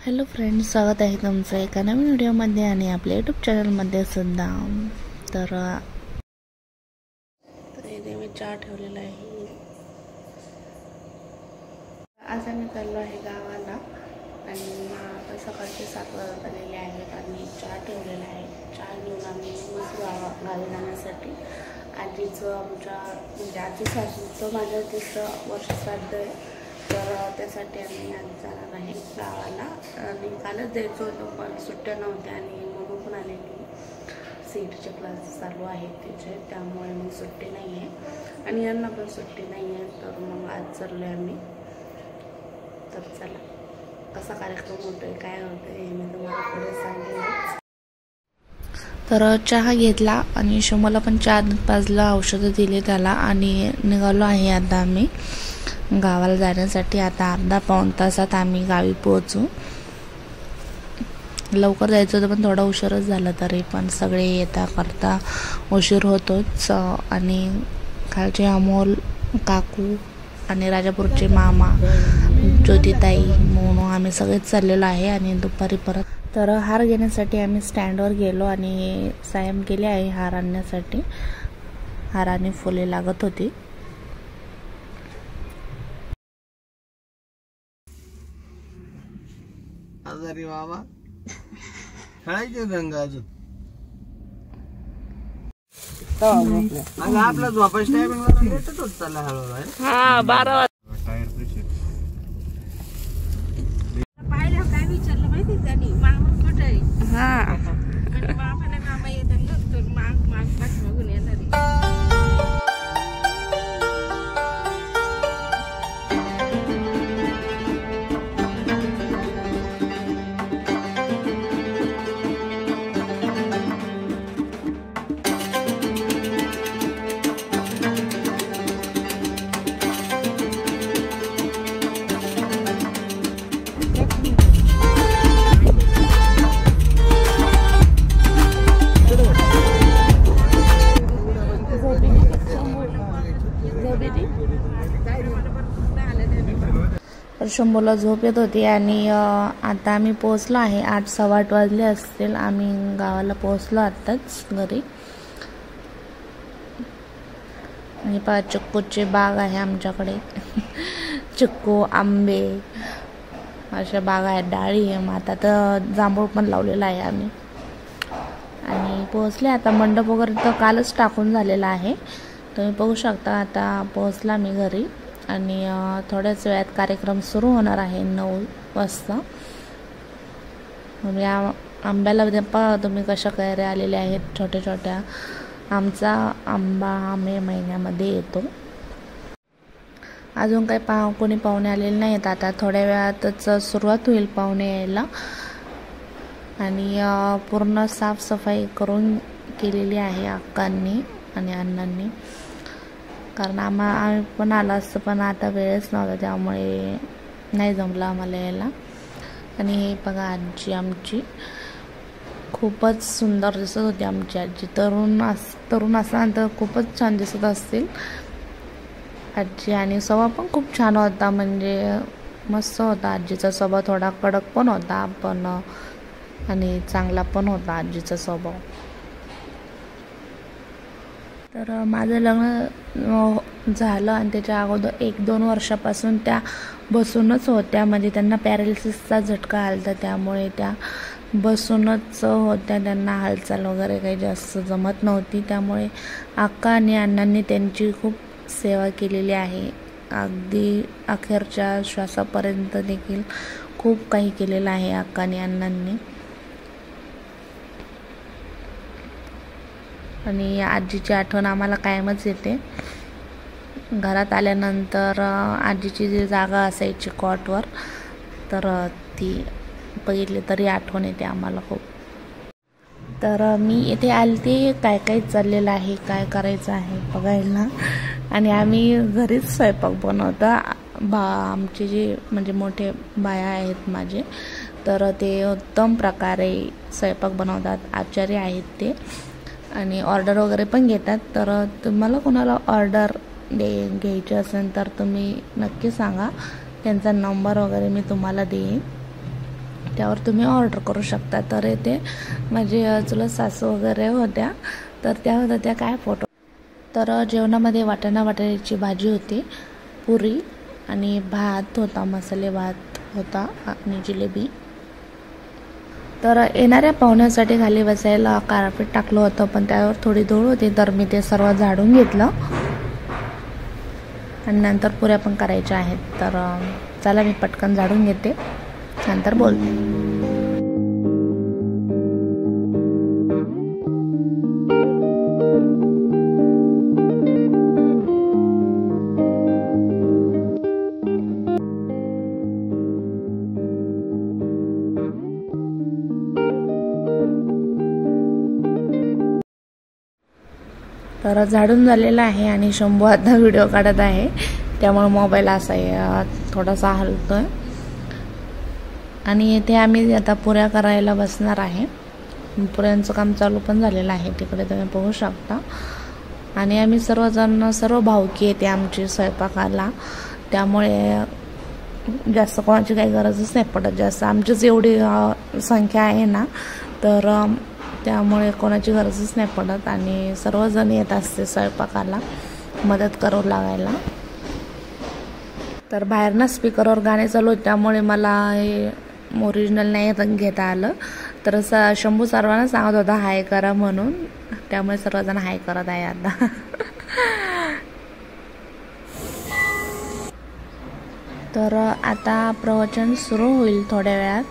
Hello friends, स्वागत आहे तुमचं एका नवीन व्हिडिओमध्ये आणि आपल्या यूट्यूब चॅनलमध्ये सुद्धा. तर इथे मी चहा ठेवलेला आहे. आज आम्ही चाललो आहे गावाला आणि आता सकाळचे 7 वाजत आलेले आहेत आणि चहा ठेवलेला आहे. चहा घेऊन आम्ही गावी जाण्यासाठी आजीचं आमच्या म्हणजे आजी सासूचं माझं 3रं वर्ष श्राद्ध आहे. तर त्यासाठी आम्ही आज जाणार आहे गावाला आणि कालच जायचं होतं पण सुट्ट्या नव्हत्या आणि म्हणून पण आलेली सीटचे क्लास चालू आहेत त्याचे, त्यामुळे मग सुट्टी नाही आहे आणि यांना पण सुट्टी नाही आहे. तर मग आज चाललो आहे आम्ही. तर चला, कसा कार्यक्रम होतो आहे काय होतं आहे हे मी तुम्हाला पुढे सांगेन. तर चहा घेतला आणि शमूला पण चहा पाजला, औषधं दिली त्याला आणि निघालो आहे आता आम्ही गावाला जाण्यासाठी. आता अर्धा पाऊण तासात आम्ही गावी पोहोचू. लवकर जायचं होतं पण थोडा उशीरच झाला, तरी पण सगळे येता करता उशीर होतोच. आणि खालचे अमोल काकू आणि राजापूरचे मामा, ज्योतिताई, मोनू आम्ही सगळेच चाललेलो आहे. आणि दुपारी परत तर हार घेण्यासाठी आम्ही स्टँडवर गेलो आणि सायम केले आहे हार आणण्यासाठी. हाराने फुले लागत होती. अरे बाबा काय ते रंग अजून आपला झोपायचं टायमिंग लेटच होत चालला हळूहळू. हा 12 टायर प्रेशर पाहिलं काय विचारलं माहिती त्यांनी मामा कुठे आहे. हा मामाला मामा येतात तर माग बघून येणार शंभूला झोप येत होती. आणि आता आम्ही पोहोचलो आहे. 8 सव्वा 8 वाजले असतील. आम्ही गावाला पोहोचलो आत्ताच घरी. आणि पहा चिक्कूचे बाग आहे आमच्याकडे. चिक्कू, आंबे अशा बागा आहेत. डाळी आहे. आता तर जांभूळ पण लावलेला आहे आम्ही. आणि पोहोचले आता. मंडप वगैरे तर कालच टाकून झालेला आहे. तुम्ही बघू शकता. आता पोहोचला मी घरी आणि थोड्याच वेळात कार्यक्रम सुरू होणार आहे 9 वाजता. या आंब्याला पहा तुम्ही कशा कैऱ्या आलेल्या आहेत छोट्या छोट्या. आमचा आंबा मे महिन्यामध्ये येतो. अजून काही कोणी पाहुणे आलेले नाही आहेत. आता थोड्या वेळातच सुरुवात होईल पाहुणे यायला. आणि पूर्ण साफसफाई करून केलेली आहे अक्कांनी आणि अण्णांनी, कारण आम्ही पण आला असतं पण आता वेळच नव्हता त्यामुळे नाही जमलं आम्हाला यायला. आणि हे बघा आजी आमची खूपच सुंदर दिसत होती. आमची आजी तरुण असल्यानंतर खूपच छान दिसत असतील आजी. आणि स्वभाव पण खूप छान होता, म्हणजे मस्त होता. आजीचा स्वभाव थोडा कडक पण होता पण आणि चांगला पण होता आजीचा स्वभाव. तर माझं लग्न झालं आणि त्याच्या अगोदर 1-2 वर्षापासून त्या बसूनच होत्या. म्हणजे त्यांना पॅरालिसिसचा झटका आला, त्यामुळे त्या बसूनच होत्या. त्यांना हालचाल वगैरे काही जास्त जमत नव्हती. त्यामुळे अक्का आणि अण्णांनी त्यांची खूप सेवा केलेली आहे. अगदी अखेरच्या श्वासापर्यंत देखील खूप काही केलेलं आहे अक्का आणि अण्णांनी. आणि आजीची आठवण आम्हाला कायमच येते. घरात आल्यानंतर आजीची जी जागा असायची कॉटवर, तर ती बघितली तरी आठवण येते आम्हाला खूप. तर मी इथे आलते काय काय चाललेलं आहे, काय करायचं आहे बघायला. आणि आम्ही घरीच स्वयंपाक बनवतो. आमचे जे म्हणजे मोठे बाया आहेत माझे, तर ते उत्तम प्रकारे स्वयंपाक बनवतात. आचार्य आहेत ते आणि ऑर्डर वगैरे पण घेतात. तर तुम्हाला कोणाला ऑर्डर घ्यायची असेल तर तुम्ही नक्की सांगा. त्यांचा नंबर वगैरे मी तुम्हाला देईन. त्यावर तुम्ही ऑर्डर करू शकता. तर इथे माझी चुलत सासू वगैरे होत्या, तर त्या होत्या त्या काय फोटो. तर जेवणामध्ये वाटाणा बटाट्याची भाजी होती, पुरी आणि भात होता, मसाले भात होता आणि जिलेबी. तर येणाऱ्या पाहुण्यासाठी खाली बसायला कार्पेट टाकलं होतं, पण त्यावर थोडी धूळ होती, तर मी ते सर्व झाडून घेतलं आणि नंतर पुऱ्या पण करायच्या आहेत. तर चला मी पटकन झाडून घेते, नंतर बोलते. तर झाडून झालेला आहे आणि शंभू आता व्हिडिओ काढत आहे, त्यामुळे मोबाईल असा थोडासा हलतोय. आणि इथे आम्ही आता पुऱ्या करायला बसणार आहे. पुऱ्यांचं काम चालू पण झालेलं आहे, तिकडे तुम्ही बघू शकता. आणि आम्ही सर्व भावकी येते आमची स्वयंपाकाला, त्यामुळे जास्त कोणाची काही गरजच नाही पडत. जास्त आमचीच एवढी संख्या आहे ना, तर त्यामुळे कोणाची गरजच नाही पडत आणि सर्वजण येत असते स्वयंपाकाला मदत करू लागायला. तर बाहेरनं स्पीकरवर गाणे चालू होते, त्यामुळे मला हे ओरिजिनल नाही घेता आलं. तर शंभू सर्वांना सांगत होता हाय करा म्हणून, त्यामुळे सर्वजण हाय करत आहे आता. तर आता प्रवचन सुरू होईल थोड्या वेळात.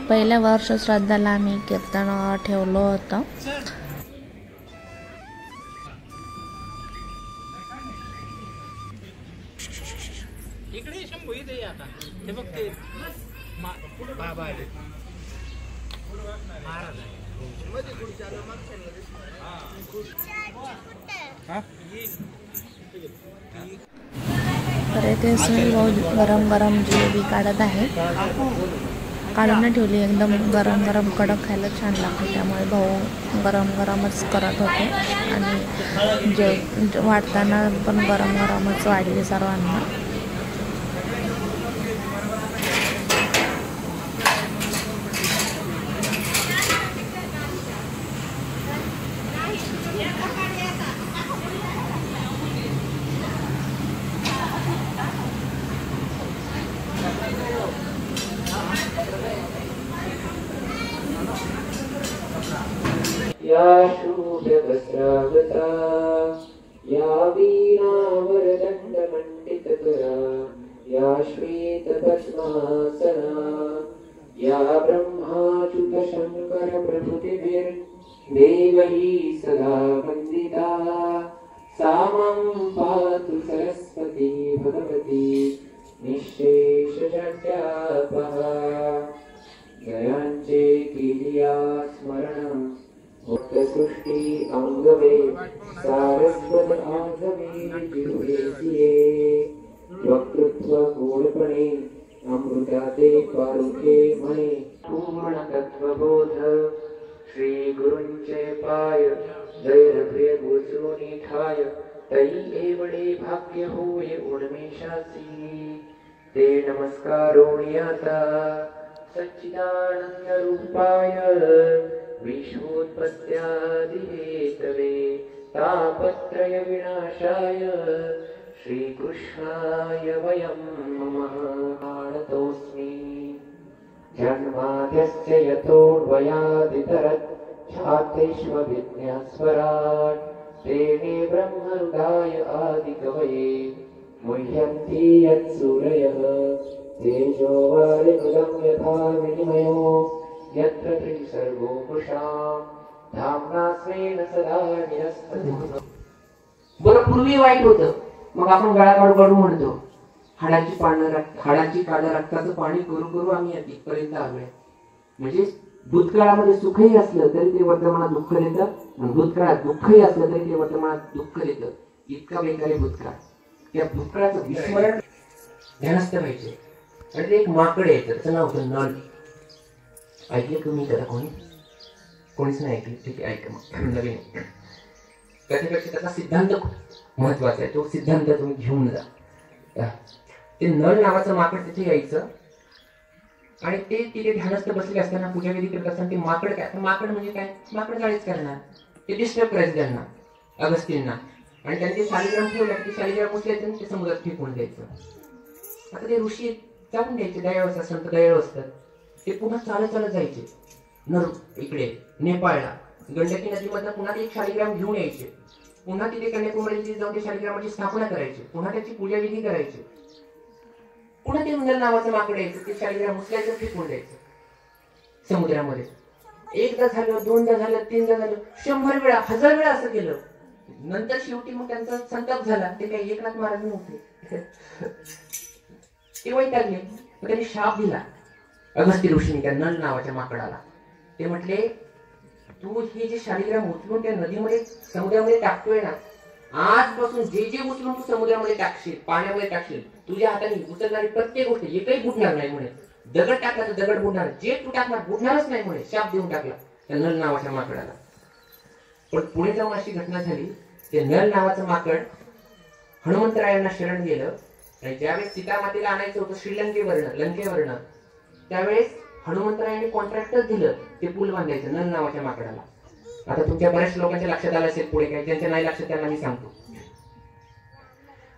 पहिल्या वर्ष श्राद्धाला आम्ही कीर्तन ठेवलं होतं. तर इथे सुनील भाऊ गरम गरम जिलेबी काढत आहे. काढून ठेवली, एकदम गरम गरम कडक खायला छान लागते, त्यामुळे भाऊ गरम गरमच करत होते. आणि वाढताना पण गरम गरमच वाढली सर्वांना. या शूद्रवस्त्रावृता या वीणावरदण्डमण्डितकरा या श्वेतपद्मासना या ब्रह्माच्युतशङ्करप्रभृतिभिर्देवैः सदा वन्दिता सा मां पातु सरस्वती भगवती निःशेषजड्यापहा. जयांचे केलिया स्मरण सृष्टी अंगवे सारस्वत आगवे जिहुरेसिये वक्तृत्व गोडपणे अमृताते पारुखे म्हणे पूर्ण तत्वबोध श्री गुरूंचे पाय जैरभ्रिय गोचरोनी ठाय तै एवढे भाग्य होय उन्मेषासी ते नमस्कारोणी आता सच्चिदानंद रूपाय विश्वोत्पत्त्यादिहेतवे तापत्रय विनाशाय श्रीकृष्णाय वयं नमः. प्रणतोऽस्मि जन्माद्यस्य यतोऽन्वयादितरत् छात्रेष्वभिज्ञस्वराट् तेने ब्रह्महृदाय आदिकवये मुह्यन्ति यत्सूरयः तेजो वारिमृदं यथा विनिमयो यत्र त्रिसर्गो पुषा धाम्ना स्वेन सदा निरस्तते. बरं पूर्वी वाईट होतं, मग आपण गळाकाड काढू म्हणतो. हाडाची काढ रक्ताचं पाणी करू करू आम्ही इथपर्यंत आलोय. म्हणजे भूतकाळामध्ये सुखही असलं तरी ते वर्तमानात दुःख देतं, भूतकाळात दुःखही असलं तरी ते वर्तमानात दुःख देतं. इतका बेकार आहे भूतकाळ. त्या भूतकाळाचं विस्मरण ध्यानस्थ पाहिजे. आणि ते एक माकड आहे, त्याचं नाव होतं नळ. ऐकले तुम्ही त्याला? कोणीच नाही ऐकले? ठीक आहे, ऐका मग नवीन. त्याच्यापेक्षा त्याचा सिद्धांत महत्वाचा आहे, तो सिद्धांत तुम्ही घेऊन जा. ते नळ नावाचं माकड तिथे यायचं आणि ते तिथे ध्यानस्थ बसले असताना पूजा विधी करत असताना ते माकड काय, माकड म्हणजे काय, माकड जाळीच करणार, ते डिस्टर्ब करायचं त्यांना, अगस्तींना. आणि त्यांनी ते शालिग्राम ठेवलं की शालिग्राम उचलायचं आणि ते समुद्रात फेकून द्यायचं. आता ते ऋषी जाऊन द्यायचे, दयाळू असतात, संत दयाळू असतात. ते पुन्हा चालत चालत जायचे इकडे नेपाळला, गंडकी नदीमधनं पुन्हा ते एक शालिग्राम घेऊन यायचे. पुन्हा तिथे कन्याकुमारी जाऊन ते शालिग्रामाची स्थापना करायची, पुन्हा त्याची पूजा विधी करायची. पुन्हा ते नल नावाचं माकड यायचं, ते शालिग्राम उचलायचं, फेकून द्यायचं समुद्रामध्ये. एकदा झालं, दोनदा झालं, तीनदा झालं, 100 वेळा, 1000 वेळा असं केलं. नंतर शेवटी मग त्यांचा संताप झाला. ते काही एकनाथ महाराज नव्हते, ते वैतागले. मग त्यांनी शाप दिला अगस्ती ऋषींनी त्या नल नावाच्या माकडाला. ते म्हटले, तू हे जे शालिग्राम उचलून त्या नदीमध्ये समुद्रामध्ये टाकतोय ना, आजपासून जे जे उचलून तू समुद्रामध्ये टाकशील, पाण्यामध्ये टाकशील, तुझ्या हाताने उचलणारी प्रत्येक गोष्ट एकही बुडणार नाही म्हणे. दगड टाकला तर दगड बुडणार, जे तू टाकणार बुडणारच नाही म्हणे. शाप देऊन टाकला त्या नल नावाच्या माकडाला. पण पुढे जाऊन अशी घटना झाली, ते नल नावाचं माकड हनुमंतरायांना शरण गेलं. आणि ज्यावेळेस सीतामातेला आणायचं होतं लंकेवरनं, त्यावेळेस हनुमंतरायांनी कॉन्ट्रॅक्टच दिलं ते पूल बांधायचं नल नावाच्या माकडाला. आता तुमच्या बऱ्याच लोकांच्या लक्षात आलं असेल पुढे काय, ज्यांच्या नाही लक्षात त्यांना मी सांगतो.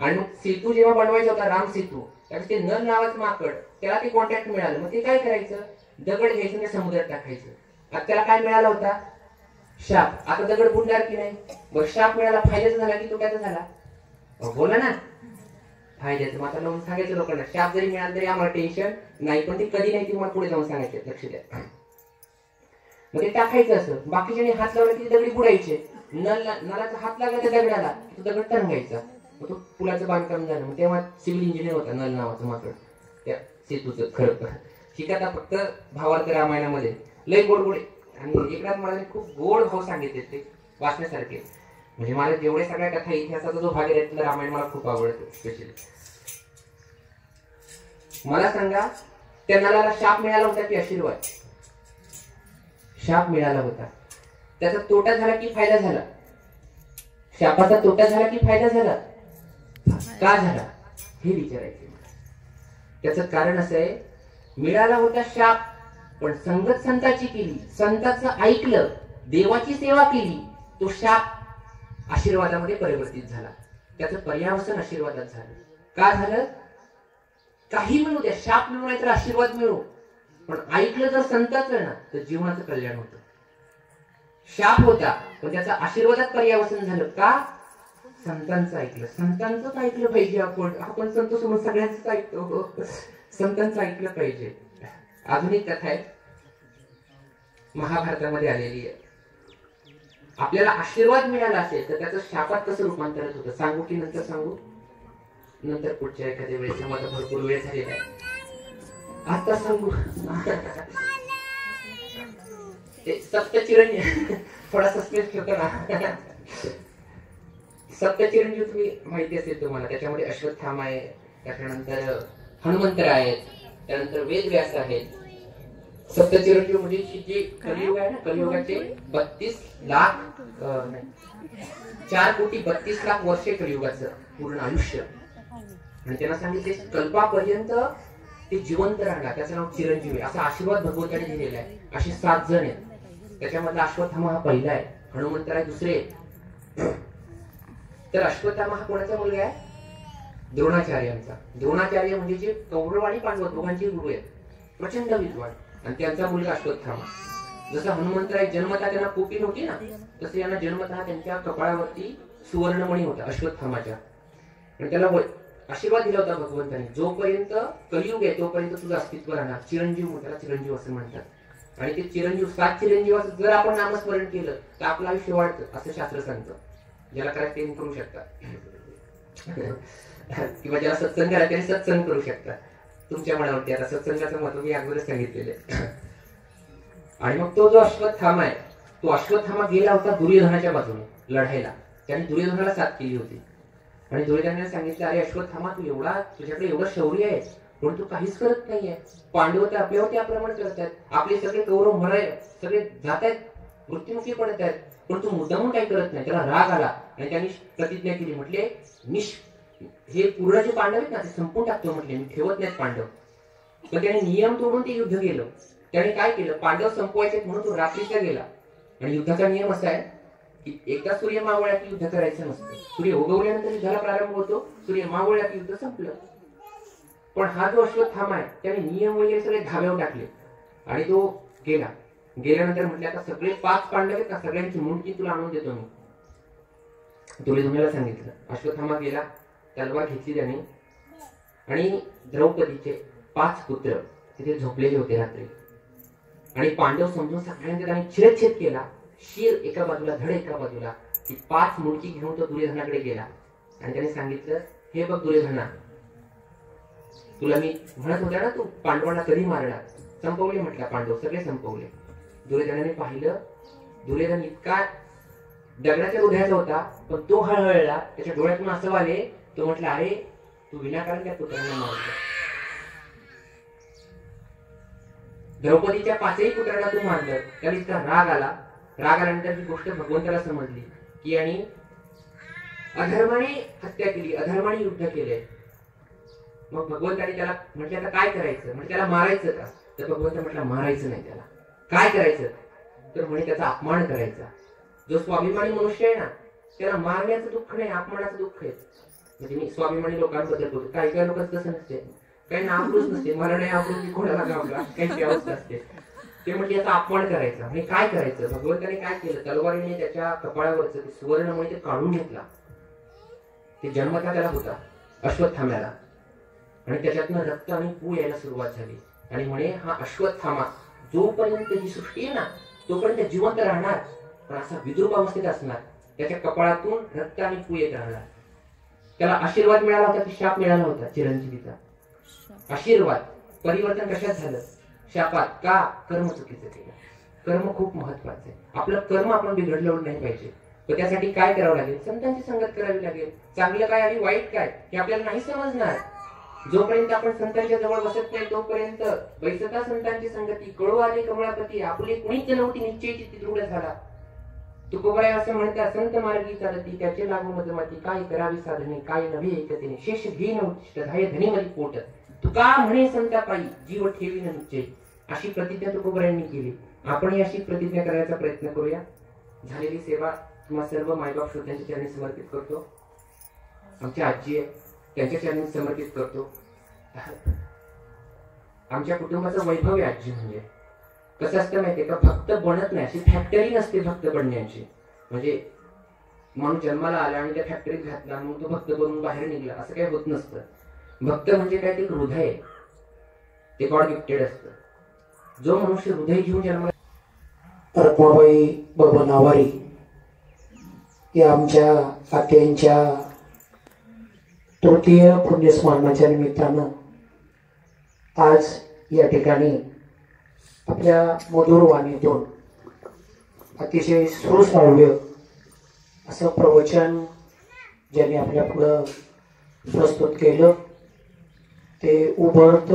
आणि मग सेतू जेव्हा बनवायचा होता, राम सेतू, त्यावेळेस ते नल नावाचं माकड, त्याला ते कॉन्ट्रॅक्ट मिळालं. मग ते काय करायचं, दगड घ्यायचं आणि समुद्रात टाकायचं. आता त्याला काय मिळाला होता, शाप. आता दगड बुडणार की नाही, बरं शाप मिळाला, फायद्याचा झाला की तोट्याचा झाला, बोला ना, फायद्याचं. मग आता लावून सांगायचं लोकांना, शाप जरी मिळाला तरी आम्हाला टेन्शन नाही, पण ते कधी नाही तुम्हाला पुढे जाऊन सांगायचं, लक्ष द्या. मग ते टाकायचं असं, बाकीच्याने हात लावला की दगडी बुडायचे. नलाचा हात लागला त्या दगडाला, तो दगड टंगायचा. मग तो पुलाचं बांधकाम झालं. मग तेव्हा सिव्हिल इंजिनियर होता नल नावाचं माकड त्या सेतूचं. खरं शिकाता फक्त भावार्थ रामायणामध्ये लय गोड गोड. आणि एकनाथ महाराजांनी खूप गोड भाव सांगितले, ते वाचण्यासारखे. म्हणजे मला जेवढे सगळ्या कथा इतिहासाचा जो भाग आहे त्यातलं रामायण मला खूप आवडतं स्पेशली. मला सांगा, त्या नलाला शाप मिळाला होता की आशीर्वाद? शाप मिळाला होता. त्याचा तोटा झाला की फायदा झाला? शापाचा तोटा झाला की फायदा झाला? का झाला हे विचारायचं. त्याचं कारण असं आहे, मिळाला होता शाप, पण संगत संताची केली, संताचं ऐकलं, देवाची सेवा केली, तो शाप आशीर्वादामध्ये परिवर्तित झाला. त्याचं पर्यावसन आशीर्वादात झालं. का झालं? काही मिळू द्या, शाप मिळू नाही तर आशीर्वाद मिळू, पण ऐकलं जर संताचं ना तर जीवनाचं कल्याण होतं. शाप होता पण त्याचा आशीर्वादात पर्यावसन झालं. का? संतांचं ऐकलं. संतांचंच ऐकलं पाहिजे. आपण संत समोर सगळ्यांच ऐकतो, संतांचं ऐकलं पाहिजे. अजून एक कथा आहे महाभारतामध्ये आलेली आहे. आपल्याला आशीर्वाद मिळाला असेल तर त्याचं शापात कसं रूपांतर होतं सांगू की नंतर सांगू? नंतर पुढच्या एखाद्या वेळेस. माझा भरपूर वेळ झालेला आहे, आता सांगू. सप्तचिरंजीव थोडा सस्पेन्स ठेवतो ना. सप्तचिरंजीव तुम्ही माहिती असेल तुम्हाला. त्याच्यामध्ये अश्वत्थामा आहे, त्याच्यानंतर हनुमंतराय आहेत, त्यानंतर वेदव्यास आहेत. सप्तचिरंजीव म्हणजे जे कलियुग आहे ना, कलियुगाचे 32 लाख 4,32,00,000 वर्षे कलियुगाचं पूर्ण आयुष्य. आणि त्यांना सांगितले कल्पापर्यंत ते जिवंत राहणार, त्याचं नाव चिरंजीव आहे, असा आशीर्वाद भगवंताने दिलेला आहे. असे 7 जण आहेत. त्याच्यामधला अश्वत्थामा हा पहिला आहे, हनुमंतराय दुसरे. तर अश्वत्थामा हा कोणाचा मुलगा आहे? द्रोणाचार्यांचा. द्रोणाचार्य म्हणजे जे कौरव आणि पांडव दोघांचे गुरु आहेत, प्रचंड विद्वान. आणि त्यांचा मुलगा अश्वत्थामा. जसं हनुमंतराय जन्मतः त्यांना कोपी नव्हती ना, तसं यांना जन्मतः त्यांच्या कपाळावरती सुवर्णमणी होता अश्वत्थामाच्या. आणि त्याला आशीर्वाद दिला होता भगवंताने, जोपर्यंत कलियुग आहे तोपर्यंत तुझं अस्तित्व राहणार. चिरंजीव, त्याला चिरंजीव असं म्हणतात. आणि ते चिरंजीव 7 चिरंजीवाचं जर आपण नामस्मरण केलं तर आपलं आयुष्य वाढतं असं शास्त्र सांगतं. ज्याला करायचं ते करू शकता, किंवा ज्याला सत्संग करायचं त्याने सत्संग करू शकता. तुमच्या मनावरती. आता सत्संगाचं महत्व मी अगोदरच सांगितलेलं आहे. आणि मग तो जो अश्वत्थामा आहे, तो अश्वत्थामा गेला होता दुर्योधनाच्या बाजूने लढायला. त्याने दुर्योधनाला साथ केली होती. आणि दुर्योधनाने सांगितलं, अरे अश्वत्थामा, तू तुझ्याकडे एवढं शौर्य आहे पण तू काहीच करत नाहीये. पांडव तर आपल्यावरती आक्रमण करत आहेत, आपले सगळे कौरव सगळे जात आहेत, मृत्युमुखी पडत आहेत, पण तू मुद्दामून काही करत नाही. त्याला राग आला आणि त्यांनी प्रतिज्ञा केली. म्हटले हे पूर्ण जे पांडव आहेत ना ते संपून टाकतो. म्हटले मी ठेवत नाहीत पांडव. पण त्याने नियम तोडून ते युद्ध केलं. त्याने काय केलं, पांडव संपवायचे म्हणून तो रात्रीचा गेला. आणि युद्धाचा नियम असा आहे की एकदा सूर्य मावळला की युद्ध करायचं नसतं. सूर्य उगवल्यानंतर युद्धाला प्रारंभ होतो, सूर्य मावळला की युद्ध संपलं. पण हा जो अश्वत्थामा आहे त्याने नियम वगैरे सगळे धाब्यावर टाकले आणि तो गेला. गेल्यानंतर म्हटलं आता सगळे 5 पांडव आहेत का, सगळ्यांची मुंडकी तुला आणून देतो मी. दुर्योधनाला सांगितलं. अश्वत्थामा गेला, तलवार घेतली त्याने आणि द्रौपदीचे 5 पुत्र तिथे झोपलेले होते रात्री. आणि पांडव समजून सगळ्यांचा त्याने शिरच्छेद केला. शिर एका बाजूला, धड एका बाजूला. ती 5 मुंडकी घेऊन तो दुर्योधनाकडे गेला आणि त्याने सांगितलं, हे बघ दुर्योधना, तुला मी म्हणत होता ना तू पांडवांना कधी मारला. संपवले म्हटलं पांडव, सगळे संपवले. दुर्योधनाने पाहिलं, दुर्योधन इतका दगडाच्या हृदयाचा होता, पण तो हळहळला, त्याच्या डोळ्यातून असं आले. तो म्हटला, अरे तू विनाकारण त्या पुत्रांना मारलं. द्रौपदीच्या 5ही पुत्रांना तू मारलं. त्याला इतका राग आला. राग आल्यानंतर ही गोष्ट भगवंताला समजली की आणि अधर्माने हत्या केली, अधर्माने युद्ध केले. मग भगवंताने त्याला म्हटलं आता काय करायचं, म्हणजे त्याला मारायचं का. तर भगवंत म्हटलं मारायचं नाही, त्याला काय करायचं, तर म्हणे त्याचा अपमान करायचा. जो स्वाभिमानी मनुष्य आहे ना त्याला मारण्याचं दुःख नाही, अपमानाचं दुःख आहे. म्हणजे मी स्वाभिमानी लोकांबद्दल बोलतो. काही काही लोक तसं नसते, काही नावरूच नसते, मला नाही आवडून कोणाला गावला, काही अवस्था असते. ते म्हणजे याचा अपमान करायचा. म्हणजे काय करायचं, भगवंताने काय केलं, तलवारीने त्याच्या कपाळावरचं ते सुवर्णमुळे ते काढून घेतला. ते जन्मता त्याला होता अश्वत्थाम्याला, आणि त्याच्यातनं रक्त आणि पू यायला सुरुवात झाली. आणि म्हणे हा अश्वत्थामा जोपर्यंत ही सृष्टी आहे ना तोपर्यंत जिवंत राहणार, पण असा विद्रूप अवस्थेत असणार. त्याच्या कपाळातून रक्त आणि पू येत राहणार. त्याला आशीर्वाद मिळाला होता की शाप मिळाला होता चिरंजीवीचा. आशीर्वाद. परिवर्तन कशात झालं, शापात. का, कर्म चुकीचं केलं. कर्म खूप महत्वाचं आहे. आपलं कर्म आपण बिघडलं नाही पाहिजे. तर त्यासाठी काय करावं लागेल, संतांची संगत करावी लागेल. चांगलं काय आणि वाईट काय हे आपल्याला नाही समजणार. जोपर्यंत आपण संतांच्या जवळ बसत नाही तोपर्यंत बैसता संतांची संगती, कळू आले कमळापती, आपली कुणीच नव्हती निश्चयची ती दृढ झाला. तुकोबराय असं म्हणतात, संत मार्गी चालती त्याचे लागू मजमाती, काय करावी साधने काय नव्हे एकतेने, शेष घे नव्हती धाय धनी मरी पोट, तुका म्हणे संतापायी जीव ठेवी न निश्चय. अशी प्रतिज्ञा तुकोबरायांनी केली. आपणही अशी प्रतिज्ञा करायचा प्रयत्न करूया. झालेली सेवा तुम्हा सर्व मायबाप श्रोत्यांच्या चरणी समर्पित करतो. आमच्या आजी आहे त्यांच्या चरणी समर्पित करतो. आमच्या कुटुंबाचं वैभव आहे आजी. म्हणजे कसं असतं माहितीये का, भक्त बनत नाही, अशी फॅक्टरी नसते भक्त बनण्याची. म्हणजे माणूस जन्माला आला आणि त्या फॅक्टरीत घातला मग तो भक्त बनून बाहेर निघला असं काही होत नसतं. भक्त म्हणजे काय, ते हृदय, ते गॉड गिफ्टेड असतं. जो मनुष्य हृदय घेऊन जन्माला. रखमाबाई बबन आवारी या आमच्या आत्यांच्या तृतीय पुण्यस्मरणाच्या निमित्तानं आज या ठिकाणी आपल्या मधुर वाणीतून अतिशय सुश्राव्य असं प्रवचन ज्यांनी आपल्या पुढं प्रस्तुत केलं ते उभरत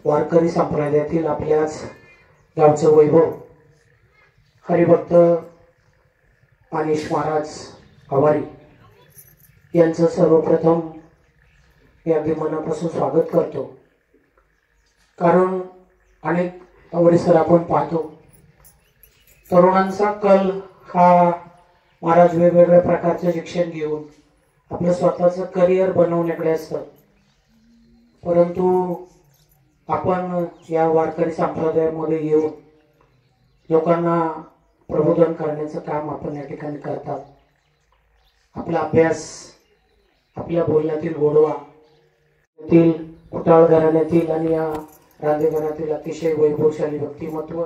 वारकरी संप्रदायातील आपल्याच गावचं वैभव हरिभक्त अनिश महाराज आवारी यांचं सर्वप्रथम मी अगदी मनापासून स्वागत करतो. कारण अनेक परिसर आपण पाहतो, तरुणांचा कल हा महाराज वेगवेगळ्या प्रकारचं शिक्षण घेऊन आपलं स्वतःचं करिअर बनवण्याकडे असतं. परंतु आपण या वारकरी संप्रदायामध्ये येऊन लोकांना प्रबोधन करण्याचं काम आपण या ठिकाणी करतात. आपला अभ्यास, आपल्या बोलण्यातील गोडवा, कुटाळ घराण्यातील आणि या रांदे घरातील अतिशय वैभवशाली व्यक्तिमत्व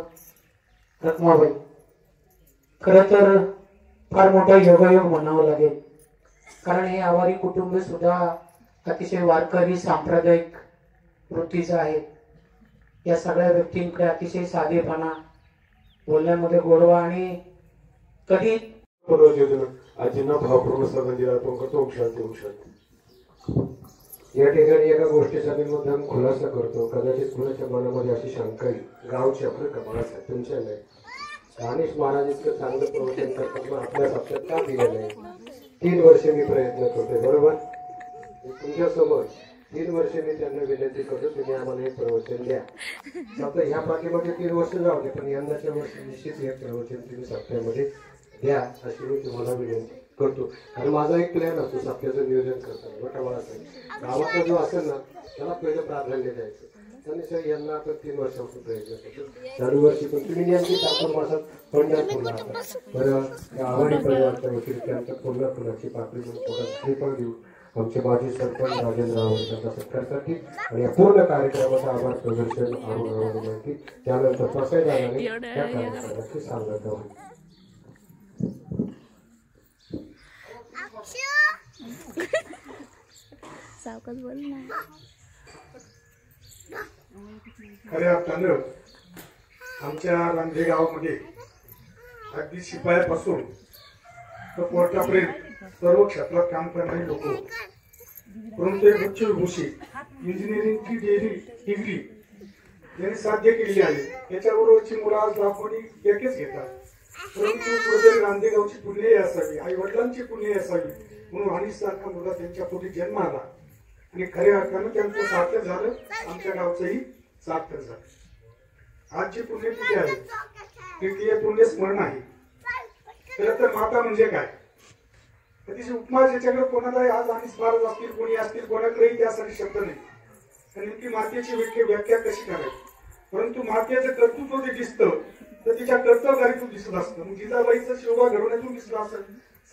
रखमाबाई, खरं तर फार मोठा योगायोग म्हणावं लागेल. कारण हे आवारी कुटुंब सुद्धा अतिशय वारकरी सांप्रदायिक वृत्तीचं आहे. या सगळ्या व्यक्तींकडे अतिशय साधेपणा, बोलण्यामध्ये गोडवा आणि कधी आजींना भावपूर्ण श्रद्धांजली अर्पण करतो. ओम शांती, ओम शांती. या ठिकाणी एका गोष्टीसाठी मुद्दाम खुलासा करतो. कदाचित कुणाच्या मनामध्ये अशी शंका येईल, गावचे आपलं कमाळासाहेब तुमच्या नाही, गणेश महाराज इतकं चांगलं प्रवचन करतात, मग आपल्या सप्त्यात का दिलं नाही. 3 वर्ष मी प्रयत्न करतोय, बरोबर. तुमच्यासमोर 3 वर्षे मी त्यांना विनंती करतो तुम्ही आम्हाला एक प्रवचन द्या. आता ह्या पाठीमागे 3 वर्ष जाऊ दे, पण यंदाच्या वर्षी निश्चित एक प्रवचन तुम्ही सप्त्यामध्ये द्या अशी मी तुम्हाला विनंती करतो. आणि माझा एक प्लॅन असतो सप्त्याचं नियोजन करताना. मोठा बाळासाहेब गावाचा जो असेल ना त्याला पहिलं प्राधान्य द्यायचं. आणि यांना आपण 3 वर्षापासून प्रयत्न करतो. चालू वर्षी पण तुम्ही नेमकी चाकूर मासात पंढरपूरला आता बरं आव्हाडी परिवारच्या वतीने आमच्या पंढरपुराची पाकळी म्हणून पण देऊ आमचे माजी सरपंच राजेंद्र आवडे सत्कारसाठी आणि या पूर्ण कार्यक्रमाचा आभार प्रदर्शन आरोग्य माहिती त्यानंतर प्रसाद झाल्याने त्या कार्यक्रमाची सांगता होईल. सावकाश बोल ना. खऱ्या अर्थानं आमच्या रांधे गावामध्ये अगदी शिपायापासून तर कोर्टापर्यंत सर्व क्षेत्रात काम करणारे लोक, परंतु एक उच्च विभूषित इंजिनिअरिंगची डिग्री यांनी साध्य केलेली आहे. त्याच्याबरोबरची मुलं आज लाखोनी एकच घेतात. परंतु कुठेतरी रांदेगावची पुण्यही असावी, आई वडिलांची पुण्यही असावी म्हणून अनिसारखा मुलगा त्यांच्या पोटी जन्म आला आणि खऱ्या अर्थानं त्यांचं सार्थक झालं. आमच्या गावचंही सार्थक झालं. आजची पुण्यतिथी आहे, तृतीय पुण्य स्मरण आहे. खरं तर माता म्हणजे काय अतिशय उपमा ज्याच्याकडे कोणालाही आज आणि स्मारक असतील कोणी असतील कोणाकडेही त्यासाठी शब्द नाही. नेमकी मातेची व्याख्या कशी करायची. परंतु मातेचं कर्तृत्व जे दिसतं तर तिच्या कर्तव्यकारीतून दिसत असतं. मग जिजाबाईचं शोभा घडवण्यातून दिसलं असेल,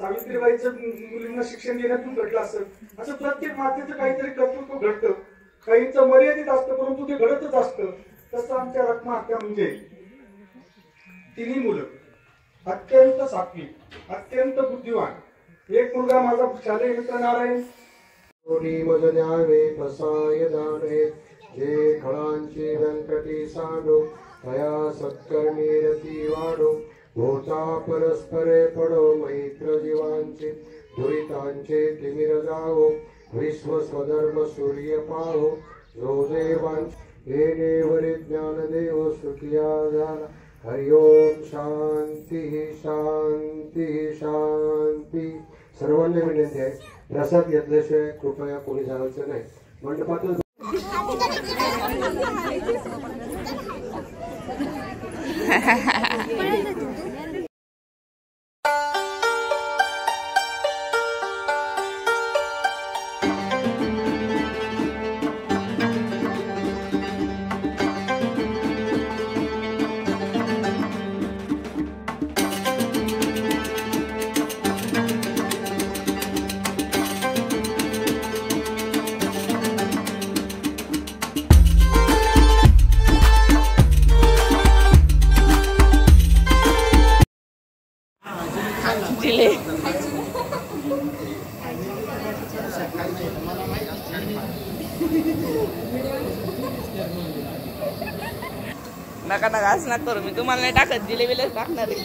सावित्रीबाईचं मुलींना शिक्षण देण्यातून घडलं असेल. असं प्रत्येक मातेचं काहीतरी कर्तृत्व घडतं. काहींचं मर्यादित असतं परंतु ते घडतच असतं. तसं आमच्या रखमा आत्या म्हणजे 3 मुलं अत्यंत सात्विक, अत्यंत बुद्धिवान. एक मुलगा माझा शालेय मित्र नारायण मज न्यावे पसाय दाणे जे खळांची व्यंकटी सांडो तया सत्कर्मी रती वाढो होता परस्परे पडो मैत्र जीवांचे दुरितांचे तिमिर जावो विश्व स्वधर्म सूर्य पाहो जो देवांच येणे वरे ज्ञानदेव श्रुतिया झाला. हरि ओम शांती शांती शांती. सर्वांना विनंती आहे प्रसाद घेतल्याशिवाय कृपया कोणी जायचं नाही. मंडपातच नका नका असं नका करू. मी तुम्हाला नाही टाकत, जिलेबीला टाकणार आहे.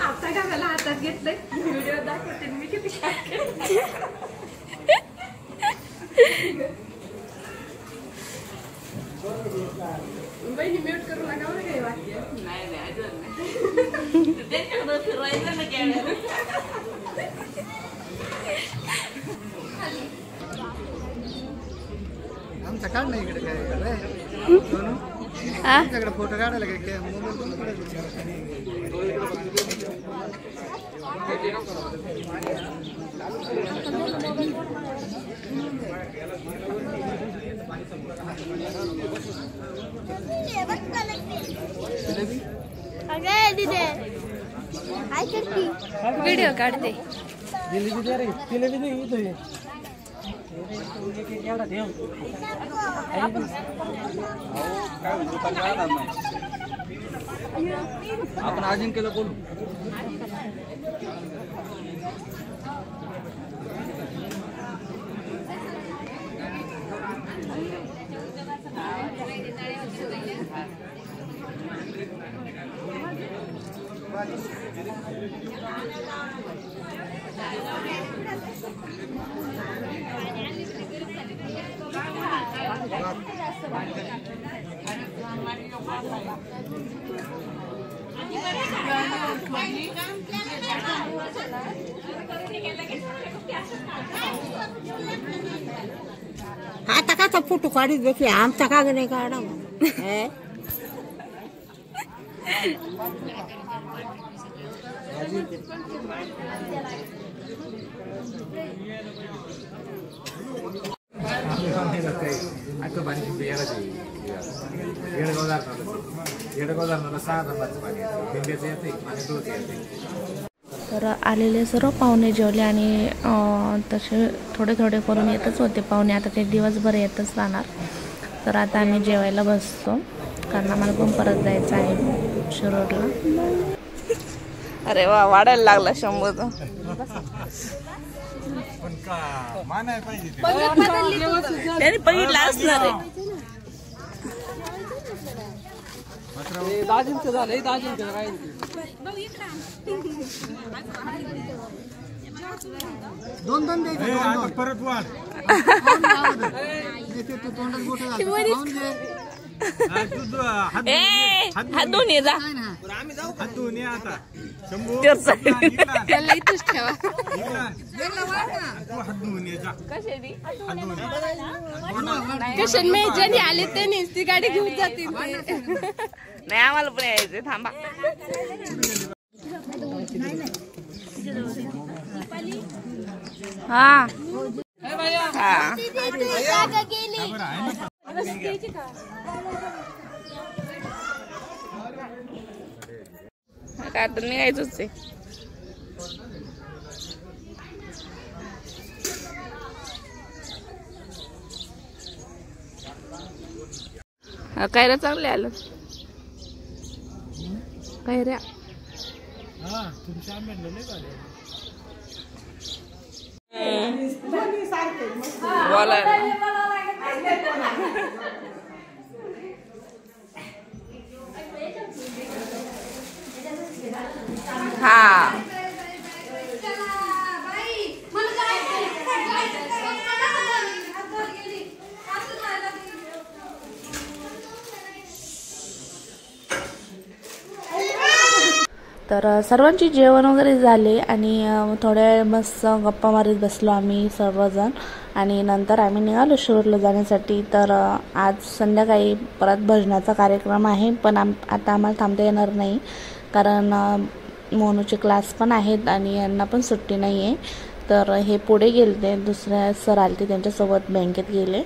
आता का मला हातात घेतलंय व्हिडिओ दाखवते मी किती बहिणी म्यूट करू नका बरं काही वाक्य. नाही अजून नाही. त्यांच्याकडं फिरवायचं ना कॅमेरा. आमचा काढ नाही इकडे काय आमच्याकडे फोटो काढायला काय व्हिडिओ काढते. आपण अजिंक्यला बोलू. Gracias. आता काचा फोटो काढीत बसले आमचा का नाही काढा तर आलेले सर्व पाहुणे जेवले आणि तसे थोडे थोडे करून येतच होते पाहुणे. आता ते दिवसभर येतच राहणार. तर आता आम्ही जेवायला बसतो कारण आम्हाला पण परत जायचं आहे शिरोडला. अरे वा, वाढायला लागला शंभूचा. त्याने बघितलं असणार आहे. दोन द्यायचं परत वाढ हात धुवून ये जा. हात धुवून ये आता. त्याला इथंच ठेवा. कशन मी ज्यांनी आले त्यांनी ती गाडी घेऊन जातील. नाही आम्हाला पण यायचंय. थांबा. हा काय तर निघायचंच आहे. कायऱ्या चांगले आलं. कायऱ्या हा तर सर्वांची जेवण वगैरे झाले आणि थोड्या वेळ मस्त गप्पा मारीत बसलो आम्ही सर्वजण आणि नंतर आम्ही निघालो शिरोडला जाण्यासाठी. तर आज संध्याकाळी परत भजनाचा कार्यक्रम आहे पण आता आम्हाला थांबता येणार नाही कारण मोनूचे क्लास पण आहेत आणि यांना पण सुट्टी नाही आहे. तर हे पुढे गेले, दुसऱ्या सर आले त्यांच्यासोबत बँकेत गेले.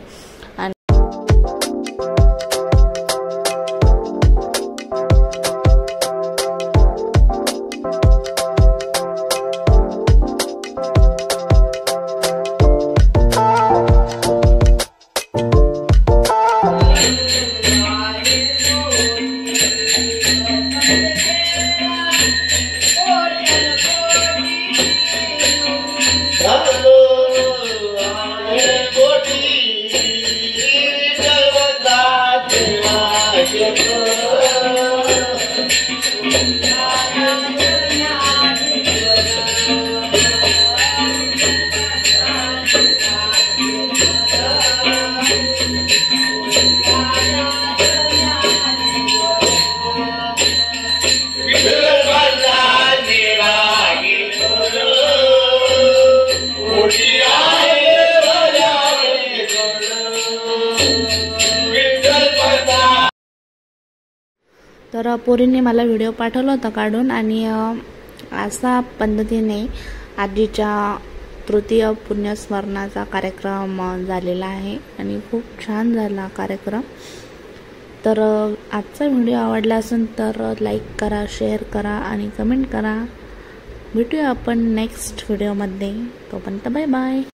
तर पोरींनी मला व्हिडिओ पाठवला होता काढून आणि अशा पद्धतीने आजीच्या तृतीय पुण्यस्मरणाचा कार्यक्रम झालेला आहे आणि खूप छान झाला कार्यक्रम. तर आजचा व्हिडिओ आवडला असेल तर लाईक करा, शेअर करा आणि कमेंट करा. भेटूया आपण नेक्स्ट व्हिडिओमध्ये. तोपर्यंत बाय बाय.